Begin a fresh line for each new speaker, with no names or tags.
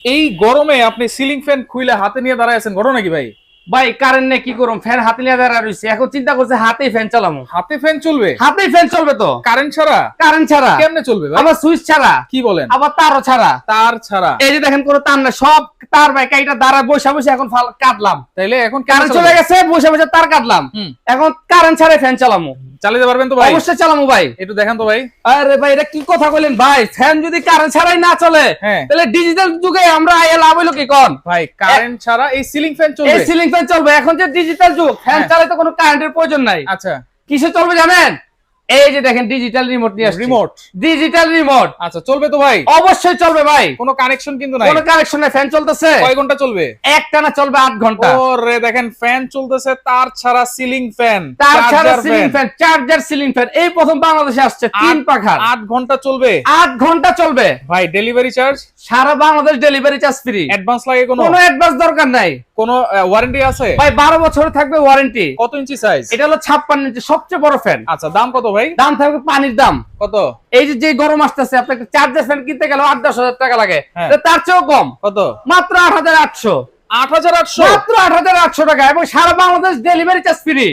এই গরমে আপনি সিলিং ফ্যান খুলে হাতে নিয়ে দাঁড়ায় আছেন, ঘটনা কি ভাই?
ভাই কারেন্ট নেই, কি করুম, ফ্যান হাতে নিয়ে দাঁড়া রইছি। এখন চিন্তা করছে হাতেই ফ্যান চালামু।
হাতে ফ্যান চলবে?
হাতেই ফ্যান চলবে তো,
কারেন্ট ছাড়া?
কারেন্ট ছাড়া।
কেমনে চলবে ভাই?
আবার সুইচ ছাড়া,
কি বলেন?
আবার তারও ছাড়া।
তার ছাড়া?
এই যে দেখেন কোনো তার না, সব তার ভাই কাইটা দাঁড়া বসে বসে এখন কাটলাম।
তাইলে এখন
কারেন্ট চলে গেছে, বসে বসে তার কাটলাম। এখন কারেন্ট ছাড়া ফ্যান চালামু।
চালাতে পারবেন তো ভাই?
অবশ্যই চালামু ভাই।
একটু দেখান তো ভাই।
আরে ভাই এটা কি কথা কইলেন ভাই? ফ্যান যদি কারেন্ট ছাড়াই না চলে,
হ্যাঁ,
তাহলে ডিজিটাল যুগে আমরা আইয়া লাভ হইলো কি কোন?
ভাই কারেন্ট ছাড়া এই সিলিং ফ্যান
এই
চলবে?
সিলিং ফ্যান চলবে। এখন যে ডিজিটাল যুগ, ফ্যান চালাতে কোনো কারেন্টের প্রয়োজন নাই।
আচ্ছা,
কিসে চলবে জানেন? এই যে দেখেন ডিজিটাল রিমোট নিয়ে আসছি।
রিমোট?
Digital remote.
আচ্ছা, চলবে তো ভাই?
অবশ্যই চলবে ভাই।
কোনো কানেকশন কিন্তু নাই?
কোনো কানেকশন নাই, ফ্যান চলতেছে।
কয় ঘন্টা চলবে?
একটানা চলবে 8 ঘন্টা।
ওরে দেখেন, ফ্যান চলতেছে, তার ছাড়া সিলিং ফ্যান,
তার ছাড়া ceiling fan, charger ceiling fan, এই প্রথম বাংলাদেশে আসছে 3 পাখার।
8 ঘন্টা চলবে?
8 ঘন্টা চলবে
ভাই ডেলিভারি চার্জ?
সারা Bangladesh delivery charge free.
Advance লাগে কোনো?
কোনো অ্যাডভান্স দরকার নাই।
কোনো ওয়ারেন্টি আছে?
ভাই 12 বছর থাকবে ওয়ারেন্টি।
কত ইঞ্চি সাইজ?
এটা হলো 56 ইঞ্চি, সবচেয়ে বড় ফ্যান।
আচ্ছা, দাম কত ভাই?
দাম থাকবে পানির দাম।
কত?
এই যে গরম আসতেছে, আপনাকে চার্জার ফ্যান কিনতে গেলে 8-10 হাজার টাকা লাগে,
হ্যাঁ।
তার চেয়েও কম।
কত?
মাত্র 8800।
8800?
মাত্র 8800 টাকা, এবং সারা বাংলাদেশ ডেলিভারি চার্জ ফ্রি।